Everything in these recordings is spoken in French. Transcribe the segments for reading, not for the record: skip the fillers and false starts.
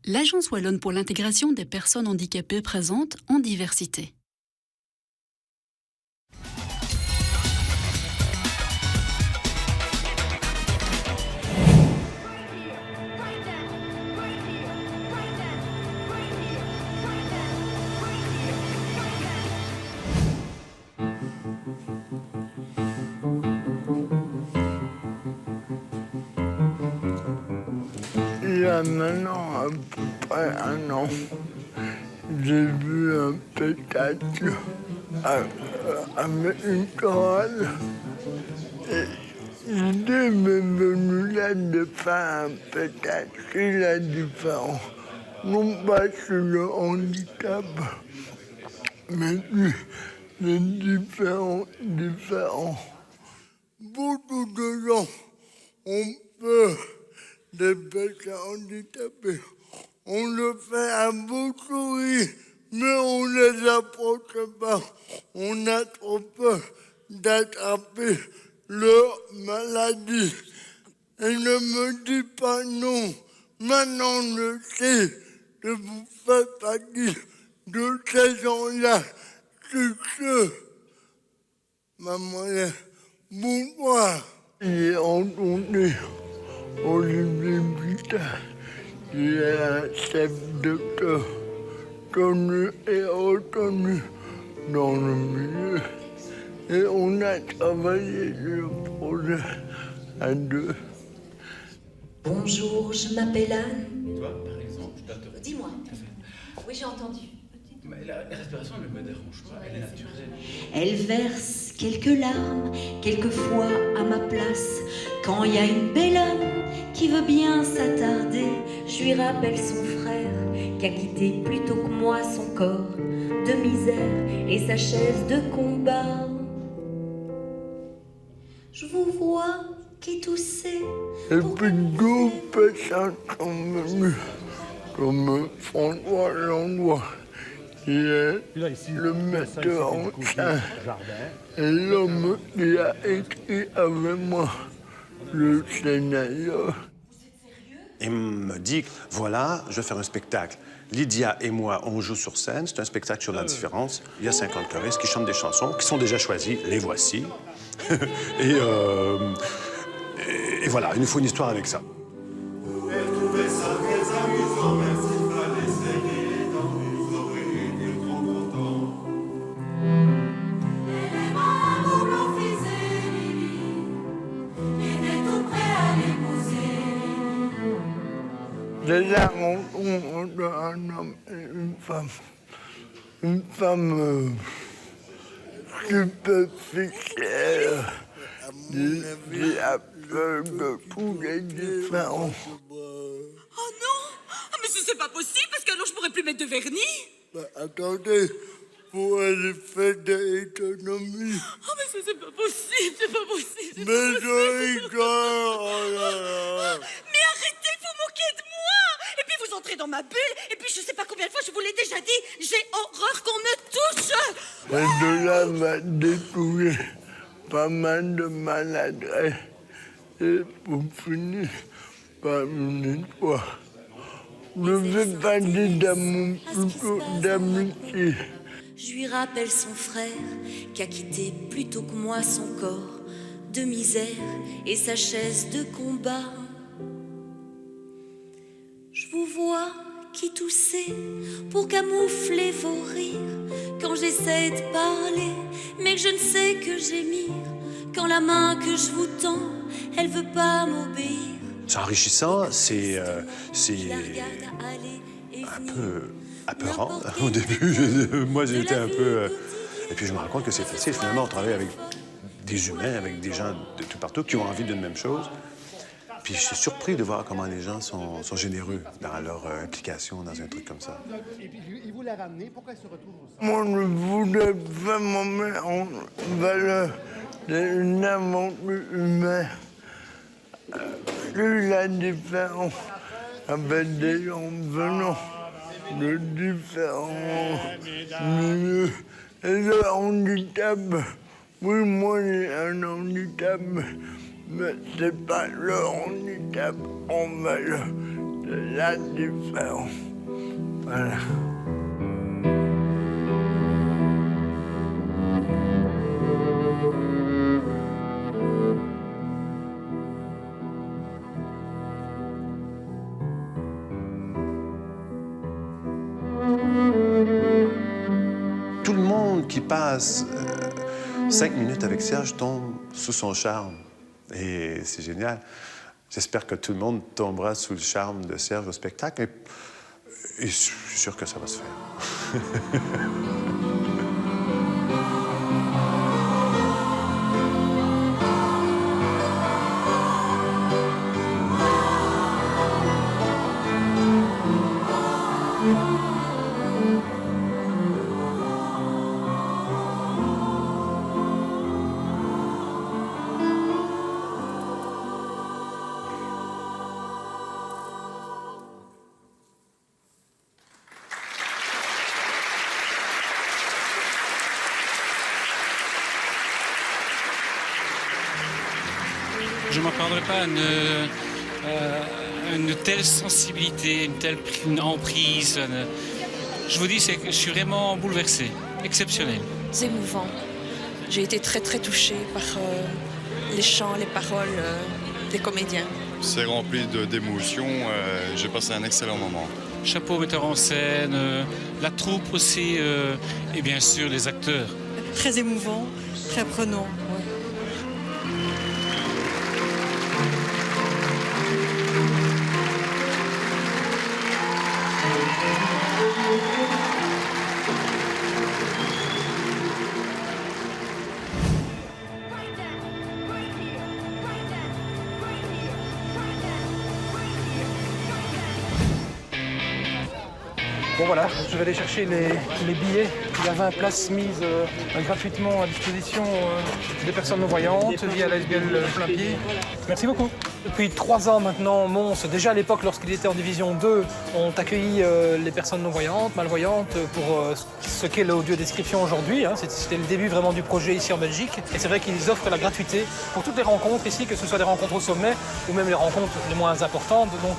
l'Agence wallonne pour l'intégration des personnes handicapées présente en diversité. Il y a maintenant à peu près un an, j'ai vu un spectacle avec une chorale. Et l'idée m'est venue là de faire un spectacle qui est différent. Non pas sur le handicap, mais les différents. Beaucoup de gens ont peur des personnes handicapées. On le fait à beaucoup rire, mais on ne les approche pas. On a trop peur d'attraper leur maladie. Et ne me dis pas non. Maintenant, je sais que vous faites partie de ces gens-là. C'est que, maman, bonsoir. J'ai entendu Olivier Vital, qui est un chef de chœur connu et reconnu dans le milieu. Et on a travaillé le projet à deux. Bonjour, je m'appelle Anne. Toi, par exemple, je dois te... Dis-moi. Oui, j'ai entendu. Mais la respiration ne me dérange pas, elle est naturelle. Elle verse quelques larmes, quelquefois à ma place. Quand il y a une belle âme qui veut bien s'attarder, je lui rappelle son frère qui a quitté plus tôt que moi son corps de misère et sa chaise de combat. Je vous vois qui toussez. Et puis d'autres personnes sont venues, comme François Langlois, qui est le metteur en scène et l'homme qui a écrit avec moi le scénario. Il me dit, voilà, je vais faire un spectacle. Lydia et moi, on joue sur scène. C'est un spectacle sur la différence. Il y a 50 choristes qui chantent des chansons qui sont déjà choisies. Les voici. et voilà, il nous faut une histoire avec ça. C'est la rencontre d'un homme et une femme. Une femme superficielle, qui a peur de tous les différents. Oh non! Ah, mais c'est pas possible, parce qu'alors je pourrais plus mettre de vernis. Attendez, pour aller faire de l'économie. Oh, mais c'est pas possible, c'est pas possible. Mais je rigole, oh là là. Mais arrêtez de vous moquer de moi! Et puis vous entrez dans ma bulle, et puis je sais pas combien de fois je vous l'ai déjà dit, j'ai horreur qu'on me touche! Et de là va découvrir pas mal de maladresse. Et pour finir par une histoire. Je fais partie d'amour, plutôt d'amitié. Je lui rappelle son frère qui a quitté plus tôt que moi son corps de misère et sa chaise de combat. Je vous vois qui toussez pour camoufler vos rires quand j'essaie de parler, mais que je ne sais que gémir quand la main que je vous tends, elle veut pas m'obéir. C'est enrichissant, c'est un peu apeurant au début. Moi, j'étais un peu... Et puis je me rends compte que c'est facile. Finalement, on travaille avec des humains, avec des gens de tout partout qui ont envie d'une même chose. Puis je suis surpris de voir comment les gens sont généreux dans leur implication dans un truc comme ça. Et puis, il vous l'a ramené. Pourquoi il se retrouve au centre? Moi, je voulais vraiment mettre en valeur une aventure humaine. Plus la différence avec des gens venant de différents milieux. Et le handicap, oui, moi j'ai un handicap, mais c'est pas le handicap en valeur. C'est la différence. Voilà. Tout le monde qui passe 5 minutes avec Serge tombe sous son charme. Et c'est génial. J'espère que tout le monde tombera sous le charme de Serge au spectacle. Et je suis sûr que ça va se faire. Je ne m'attendrais pas à une telle sensibilité, une emprise. Je vous dis, je suis vraiment bouleversé, exceptionnel. C'est émouvant. J'ai été très touchée par les chants, les paroles des comédiens. C'est rempli d'émotions. J'ai passé un excellent moment. Chapeau metteur en scène, la troupe aussi, et bien sûr les acteurs. Très émouvant, très prenant. Ouais. Bon voilà, je vais aller chercher les billets. Il y a 20 places mises gratuitement à disposition des personnes non-voyantes via l'ASBL Plain-Pied. Merci beaucoup. Depuis 3 ans maintenant, Mons, déjà à l'époque lorsqu'il était en division 2, ont accueilli les personnes non-voyantes, malvoyantes pour ce qu'est l'audio-description aujourd'hui. Hein. C'était le début vraiment du projet ici en Belgique. Et c'est vrai qu'ils offrent la gratuité pour toutes les rencontres ici, que ce soit des rencontres au sommet ou même les rencontres les moins importantes. Donc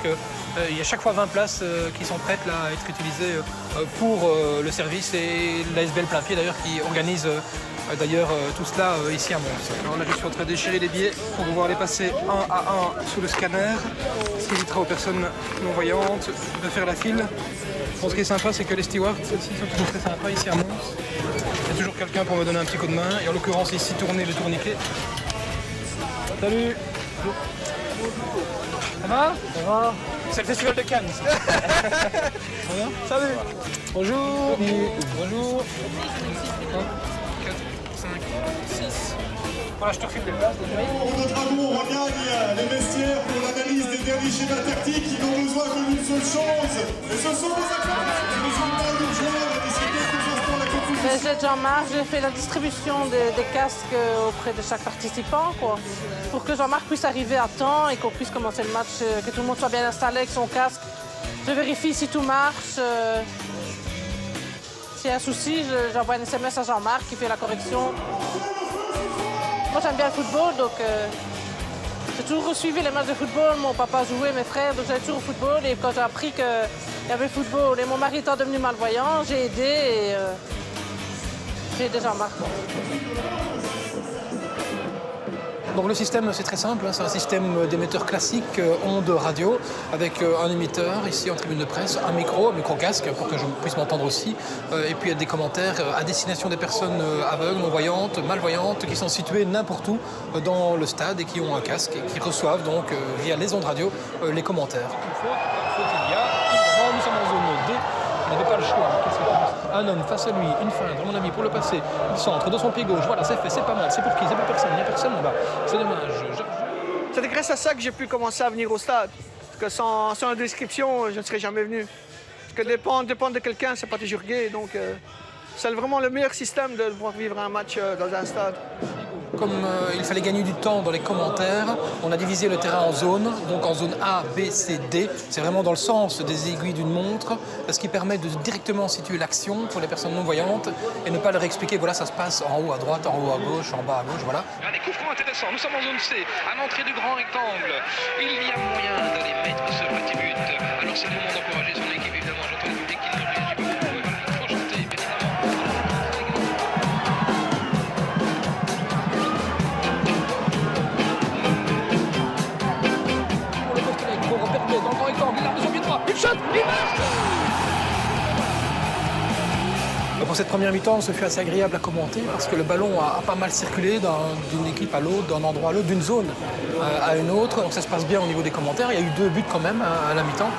il y a chaque fois 20 places qui sont prêtes là, à être utilisées pour le service et l'ASBL Plain-Pied d'ailleurs qui organise tout cela ici à Mons. Alors là je suis en train de déchirer les billets pour pouvoir les passer un à un sous le scanner, ce qui évitera aux personnes non-voyantes de faire la file. Bon, ce qui est sympa c'est que les stewards aussi sont toujours très sympas ici à Mons. Il y a toujours quelqu'un pour me donner un petit coup de main et en l'occurrence ici tourner le tourniquet. Salut. Ça va? Ça va. C'est le festival de Cannes. Salut. Bonjour. Bonjour. 1, 4, 5, 6. Voilà, je te refile les places. Pour notre amour, on regagne les vestiaires pour l'analyse des derniers schémas tactiques qui n'ont besoin que d'une seule chose. Et ce sont les accords. Les résultats du joueur a décidé que ce soit la confusion. J'ai Jean-Marc, j'ai fait la distribution des casques auprès de chaque participant, quoi. Pour que Jean-Marc puisse arriver à temps et qu'on puisse commencer le match, que tout le monde soit bien installé avec son casque. Je vérifie si tout marche. S'il y a un souci, j'envoie un SMS à Jean-Marc qui fait la correction. Moi, j'aime bien le football, donc j'ai toujours suivi les matchs de football. Mon papa jouait, mes frères, donc j'allais toujours au football. Et quand j'ai appris qu'il y avait football et mon mari étant devenu malvoyant, j'ai aidé et j'ai aidé Jean-Marc. Donc le système c'est très simple, hein, c'est un système d'émetteur classique onde radio avec un émetteur ici en tribune de presse, un micro casque pour que je puisse m'entendre aussi et puis il y a des commentaires à destination des personnes aveugles, non-voyantes, malvoyantes qui sont situées n'importe où dans le stade et qui ont un casque et qui reçoivent donc via les ondes radio les commentaires. Une fois qu'il y a, nous sommes en zone D, on n'avait pas le choix. Un homme face à lui, une feinte, à mon avis, pour le passer, il centre de son pied gauche, voilà, c'est fait, c'est pas mal, c'est pour qui? C'est pour personne, il n'y a personne là-bas, c'est dommage. C'est grâce à ça que j'ai pu commencer à venir au stade, parce que sans la description, je ne serais jamais venu. Parce que dépendre de quelqu'un, c'est pas toujours gai, donc c'est vraiment le meilleur système de pouvoir vivre un match dans un stade. Comme il fallait gagner du temps dans les commentaires, on a divisé le terrain en zones, donc en zone A, B, C, D. C'est vraiment dans le sens des aiguilles d'une montre, ce qui permet de directement situer l'action pour les personnes non-voyantes et ne pas leur expliquer, voilà, ça se passe en haut à droite, en haut à gauche, en bas à gauche, voilà. Des coups francs intéressants, nous sommes en zone C, à l'entrée du grand rectangle. Il y a moyen d'aller mettre ce petit but. Alors c'est le moment d'encourager son équipe, évidemment. J'entends le public qui ne réagit pas beaucoup. Voilà, il faut chanter, bien évidemment. Pour le Costa-Rica, pour perpétuer dans le grand rectangle, il a besoin du droit, il shot, il marque. Pour cette première mi-temps, ce fut assez agréable à commenter parce que le ballon a pas mal circulé d'une équipe à l'autre, d'un endroit à l'autre, d'une zone à une autre. Donc ça se passe bien au niveau des commentaires. Il y a eu 2 buts quand même à la mi-temps.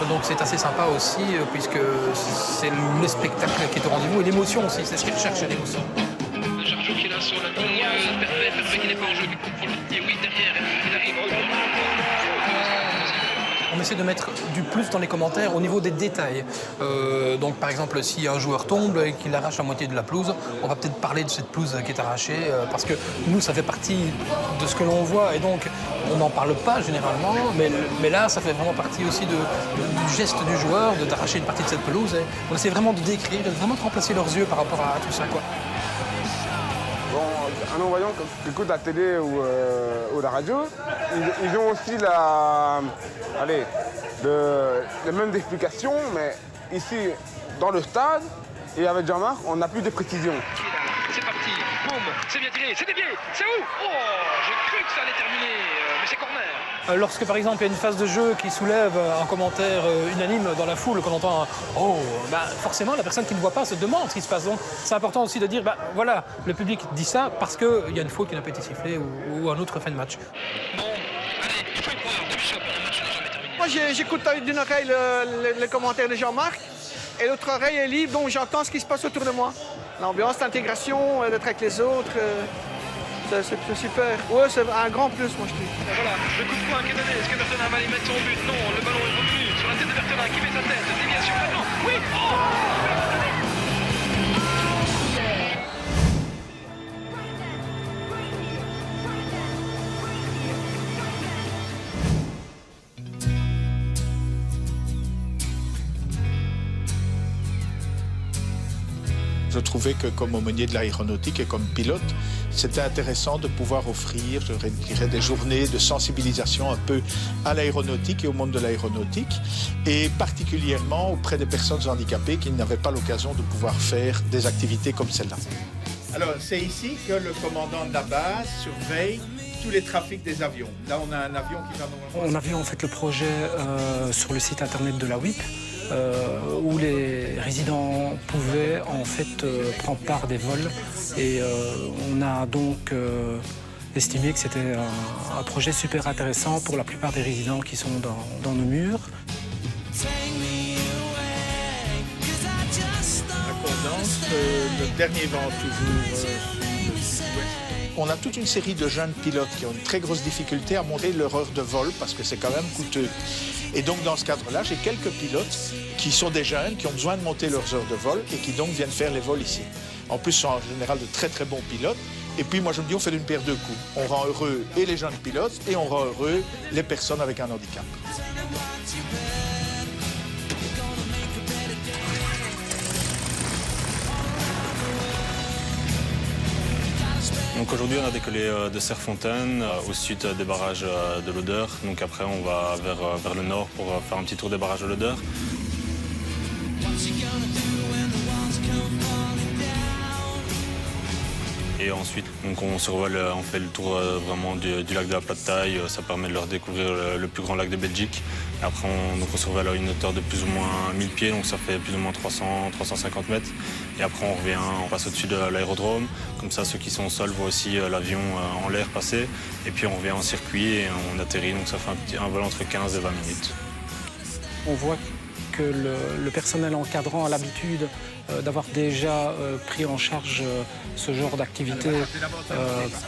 Donc c'est assez sympa aussi puisque c'est le spectacle qui est au rendez-vous et l'émotion aussi. C'est ce qu'il recherche, l'émotion. Jarjo qui est là sur la ligne, Perpet qui n'est pas en jeu du coup pour le et oui, derrière, il arrive. On essaie de mettre du plus dans les commentaires au niveau des détails. Donc par exemple, si un joueur tombe et qu'il arrache la moitié de la pelouse, on va peut-être parler de cette pelouse qui est arrachée parce que nous, ça fait partie de ce que l'on voit et donc on n'en parle pas généralement, mais là, ça fait vraiment partie aussi du geste du joueur d'arracher une partie de cette pelouse. Et on essaie vraiment de décrire, vraiment de remplacer leurs yeux par rapport à tout ça, quoi. Un non-voyant qui écoute la télé ou la radio, ils ont aussi les mêmes explications, mais ici, dans le stade, et avec Jean-Marc, on n'a plus de précision. C'est parti, boum, c'est bien tiré, c'est dévié, c'est où? Oh, j'ai cru que ça allait terminer, mais c'est corner. Lorsque par exemple il y a une phase de jeu qui soulève un commentaire unanime dans la foule, qu'on entend un « oh », forcément la personne qui ne voit pas se demande ce qui se passe. Donc c'est important aussi de dire voilà, le public dit ça parce qu'il y a une faute qui n'a pas été sifflée ou un autre fait de match. Bon, allez, il faut y croire, demi-shot, le match n'est jamais terminé. Moi j'écoute d'une oreille le commentaire de Jean-Marc et l'autre oreille est libre, donc j'entends ce qui se passe autour de moi. L'ambiance, l'intégration, d'être avec les autres. C'est super. Ouais, c'est un grand plus, moi je dis. Voilà, le coup de poing qui est donné. Est-ce que Berthelin va aller mettre son but? Non, le ballon est revenu sur la tête de Berthelin qui met sa tête. Déviation maintenant. Oui! Je trouvais que comme aumônier de l'aéronautique et comme pilote, c'était intéressant de pouvoir offrir, je dirais, des journées de sensibilisation un peu à l'aéronautique et au monde de l'aéronautique, et particulièrement auprès des personnes handicapées qui n'avaient pas l'occasion de pouvoir faire des activités comme celle-là. Alors, c'est ici que le commandant de la base surveille tous les trafics des avions. Là, on a un avion qui va normalement... On avait en fait le projet sur le site internet de la WIP, où les résidents pouvaient en fait prendre part des vols et on a donc estimé que c'était un projet super intéressant pour la plupart des résidents qui sont dans nos murs. La condense, le dernier vent toujours sud-ouest. On a toute une série de jeunes pilotes qui ont une très grosse difficulté à monter leur heure de vol parce que c'est quand même coûteux. Et donc dans ce cadre-là, j'ai quelques pilotes qui sont des jeunes, qui ont besoin de monter leurs heures de vol et qui donc viennent faire les vols ici. En plus, ce sont en général de très très bons pilotes. Et puis moi je me dis, on fait d'une pierre deux coups. On rend heureux et les jeunes pilotes et on rend heureux les personnes avec un handicap. Donc aujourd'hui on a décollé de Serfontaine au sud des barrages de l'Odeur. Donc après on va vers le nord pour faire un petit tour des barrages de l'Odeur. Et ensuite donc on survole, on fait le tour vraiment du lac de la Plate-Taille. Ça permet de leur découvrir le plus grand lac de Belgique. Et après on survole à une hauteur de plus ou moins 1000 pieds, donc ça fait plus ou moins 300-350 mètres. Et après on revient, on passe au-dessus de l'aérodrome. Comme ça ceux qui sont au sol voient aussi l'avion en l'air passer. Et puis on revient en circuit et on atterrit, donc ça fait un vol entre 15 et 20 minutes. On voit que le personnel encadrant a l'habitude d'avoir déjà pris en charge ce genre d'activité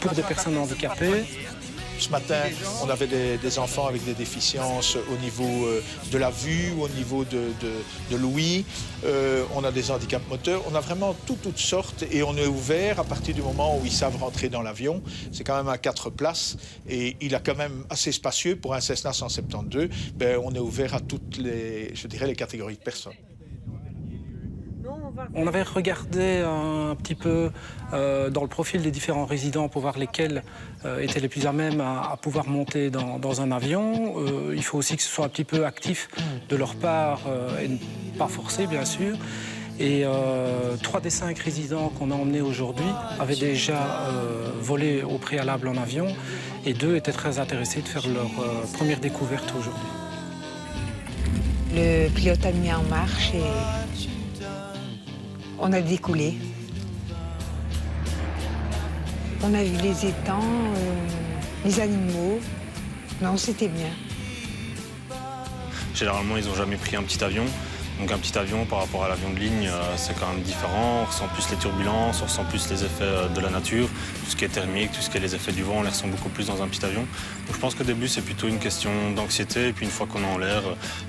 pour des personnes handicapées. Ce matin, on avait des enfants avec des déficiences au niveau de la vue, au niveau de l'ouïe. On a des handicaps moteurs. On a vraiment toutes sortes et on est ouvert à partir du moment où ils savent rentrer dans l'avion. C'est quand même à 4 places et il a quand même assez spacieux pour un Cessna 172. Ben, on est ouvert à toutes les, je dirais, les catégories de personnes. On avait regardé un petit peu dans le profil des différents résidents pour voir lesquels étaient les plus à même à pouvoir monter dans un avion. Il faut aussi que ce soit un petit peu actif de leur part et pas forcé, bien sûr. Et 3 des 5 résidents qu'on a emmenés aujourd'hui avaient déjà volé au préalable en avion et 2 étaient très intéressés de faire leur première découverte aujourd'hui. Le pilote a mis en marche et on a décollé. On a vu les étangs, les animaux. Non, c'était bien. Généralement, ils n'ont jamais pris un petit avion. Donc un petit avion par rapport à l'avion de ligne, c'est quand même différent. On ressent plus les turbulences, on ressent plus les effets de la nature. Tout ce qui est thermique, tout ce qui est les effets du vent, on les ressent beaucoup plus dans un petit avion. Donc je pense qu'au début, c'est plutôt une question d'anxiété. Et puis une fois qu'on est en l'air,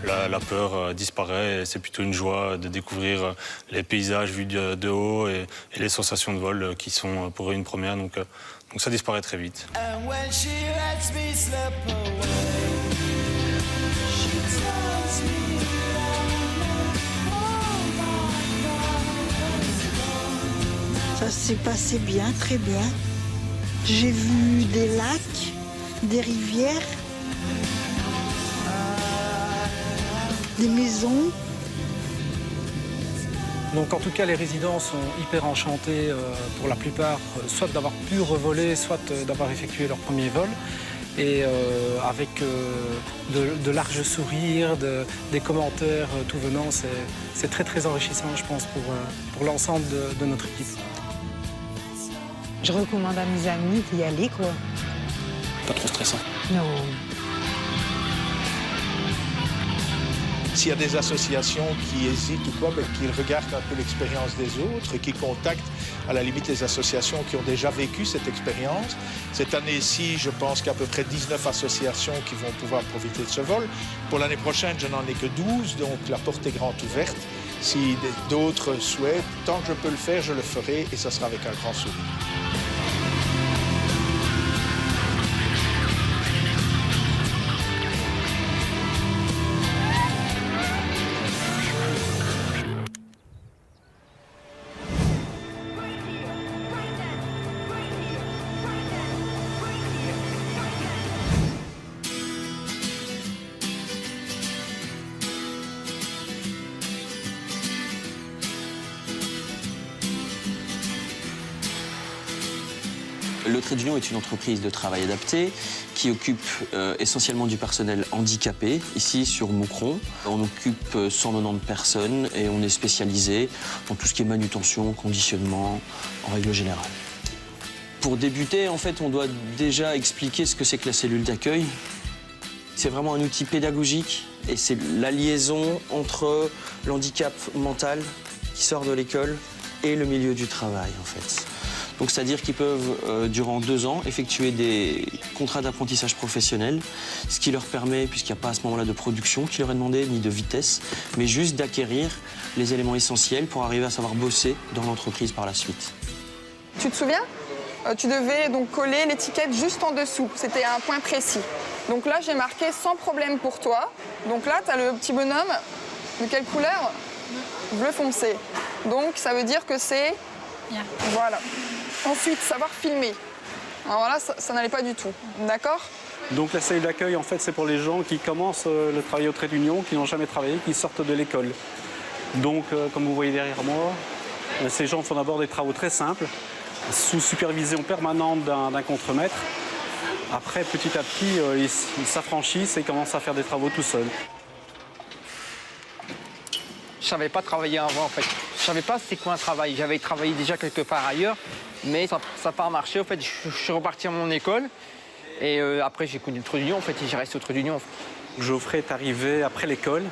la peur disparaît. Et c'est plutôt une joie de découvrir les paysages vus de haut et les sensations de vol qui sont pour eux une première. Donc ça disparaît très vite. Ça s'est passé bien, très bien. J'ai vu des lacs, des rivières, des maisons. Donc en tout cas, les résidents sont hyper enchantés pour la plupart, soit d'avoir pu revoler, soit d'avoir effectué leur premier vol. Et avec de larges sourires, des commentaires tout venant, c'est très enrichissant, je pense, pour l'ensemble de notre équipe. Je recommande à mes amis d'y aller, quoi. Pas trop stressant. Non. S'il y a des associations qui hésitent ou quoi, qu'ils regardent un peu l'expérience des autres et qui contactent à la limite les associations qui ont déjà vécu cette expérience. Cette année-ci, je pense qu'il y a à peu près 19 associations qui vont pouvoir profiter de ce vol. Pour l'année prochaine, je n'en ai que 12, donc la porte est grande ouverte. Si d'autres souhaitent, tant que je peux le faire, je le ferai et ça sera avec un grand sourire. Le Trait d'Union est une entreprise de travail adapté qui occupe essentiellement du personnel handicapé, ici sur Moucron. On occupe 190 personnes et on est spécialisé dans tout ce qui est manutention, conditionnement, en règle générale. Pour débuter, en fait, on doit déjà expliquer ce que c'est que la cellule d'accueil. C'est vraiment un outil pédagogique et c'est la liaison entre l'handicap mental qui sort de l'école et le milieu du travail, en fait. Donc, c'est-à-dire qu'ils peuvent, durant 2 ans, effectuer des contrats d'apprentissage professionnel, ce qui leur permet, puisqu'il n'y a pas à ce moment-là de production qui leur est demandé, ni de vitesse, mais juste d'acquérir les éléments essentiels pour arriver à savoir bosser dans l'entreprise par la suite. Tu te souviens ? Tu devais donc coller l'étiquette juste en dessous. C'était un point précis. Donc là, j'ai marqué sans problème pour toi. Donc là, tu as le petit bonhomme. De quelle couleur ? Bleu foncé. Donc, ça veut dire que c'est... Bien. Voilà. Ensuite, savoir filmer. Alors là, ça n'allait pas du tout. D'accord ? Donc la cellule d'accueil, en fait, c'est pour les gens qui commencent le travail au Trait d'Union, qui n'ont jamais travaillé, qui sortent de l'école. Donc, comme vous voyez derrière moi, ces gens font d'abord des travaux très simples, sous supervision permanente d'un contremaître. Après, petit à petit, ils s'affranchissent et commencent à faire des travaux tout seuls. Je savais pas travailler avant, en fait. Je savais pas c'était quoi un travail. J'avais travaillé déjà quelque part ailleurs, mais ça n'a pas marché. En fait, je suis reparti à mon école et après j'ai connu le Trait d'Union, en fait, et j'ai resté au Trait d'Union. Geoffrey est arrivé après l'école.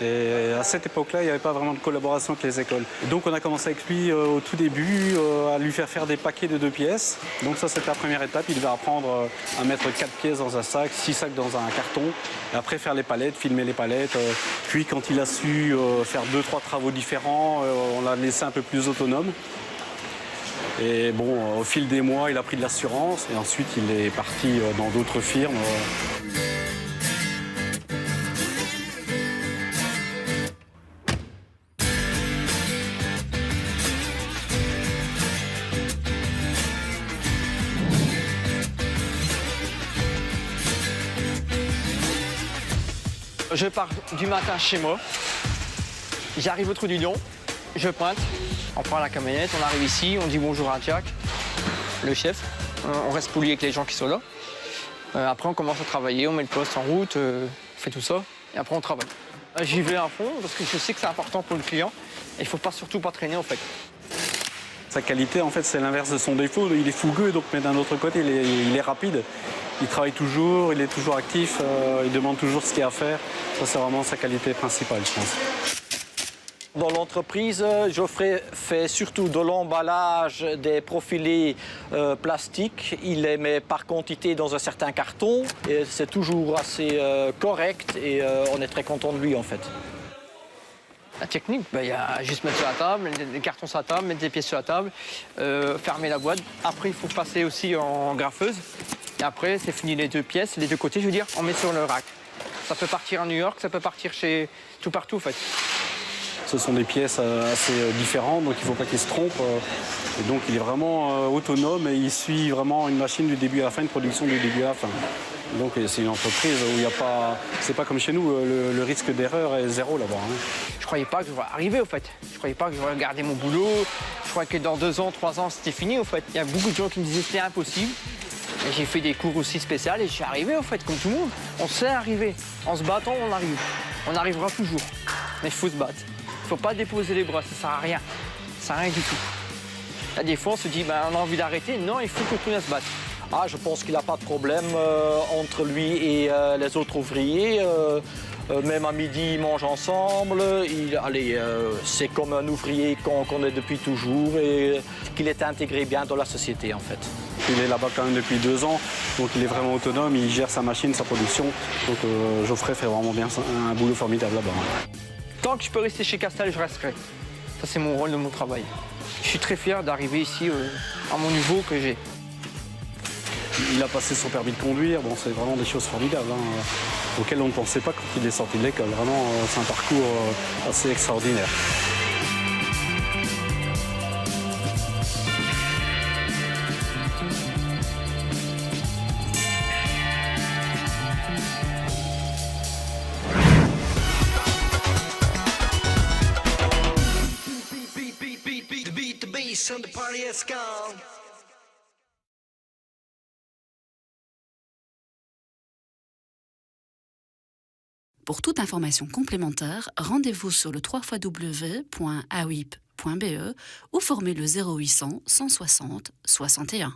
Et à cette époque-là, il n'y avait pas vraiment de collaboration avec les écoles. Et donc on a commencé avec lui au tout début à lui faire des paquets de 2 pièces. Donc ça, c'était la première étape. Il devait apprendre à mettre 4 pièces dans un sac, 6 sacs dans un carton. Et après faire les palettes, filmer les palettes. Puis quand il a su faire 2-3 travaux différents, on l'a laissé un peu plus autonome. Et bon, au fil des mois, il a pris de l'assurance et ensuite il est parti dans d'autres firmes. Je pars du matin chez moi, j'arrive au Trou du Lion, je pointe, on prend la camionnette, on arrive ici, on dit bonjour à Jack, le chef, on reste poli avec les gens qui sont là. Après on commence à travailler, on met le poste en route, on fait tout ça, et après on travaille. J'y vais à fond parce que je sais que c'est important pour le client, et il ne faut surtout pas traîner en fait. Sa qualité, en fait, c'est l'inverse de son défaut. Il est fougueux, donc, mais d'un autre côté, il est rapide. Il travaille toujours, il est toujours actif, il demande toujours ce qu'il y a à faire. Ça, c'est vraiment sa qualité principale, je pense. Dans l'entreprise, Geoffrey fait surtout de l'emballage des profilés plastiques. Il les met par quantité dans un certain carton. Et c'est toujours assez correct et on est très content de lui, en fait. La technique, il y a juste mettre sur la table, des cartons sur la table, mettre des pièces sur la table, fermer la boîte. Après, il faut passer aussi en graffeuse. Et après, c'est fini les 2 pièces, les 2 côtés, je veux dire, on met sur le rack. Ça peut partir à New York, ça peut partir chez tout partout, en fait. Ce sont des pièces assez différentes, donc il ne faut pas qu'il se trompe. Et donc, il est vraiment autonome et il suit vraiment une machine du début à la fin, une production du début à la fin. Donc c'est une entreprise où il n'y a pas... C'est pas comme chez nous, le risque d'erreur est 0 là-bas. Hein. Je croyais pas que je vais arriver, au fait. Je croyais pas que j'aurais gardé mon boulot. Je croyais que dans 2 ans, 3 ans, c'était fini, au fait. Il y a beaucoup de gens qui me disaient que c'était impossible. Et j'ai fait des cours aussi spéciaux et je suis arrivé, au fait, comme tout le monde. On sait arriver. En se battant, on arrive. On arrivera toujours. Mais il faut se battre. Il ne faut pas déposer les bras, ça ne sert à rien. Ça sert à rien du tout. Là, des fois, on se dit, on a envie d'arrêter. Non, il faut continuer à se battre. Ah, je pense qu'il n'a pas de problème entre lui et les autres ouvriers. Même à midi, ils mangent ensemble. C'est comme un ouvrier qu'on connaît depuis toujours et qu'il est intégré bien dans la société, en fait. Il est là-bas quand même depuis 2 ans, donc il est vraiment autonome, il gère sa machine, sa production. Donc Geoffrey fait vraiment bien un boulot formidable là-bas. Tant que je peux rester chez Castal, je resterai. Ça, c'est mon rôle de mon travail. Je suis très fier d'arriver ici à mon niveau que j'ai. Il a passé son permis de conduire, bon, c'est vraiment des choses formidables auxquelles on ne pensait pas quand il est sorti de l'école. Vraiment, c'est un parcours assez extraordinaire. Pour toute information complémentaire, rendez-vous sur le www.awip.be ou formez le 0800 160 61.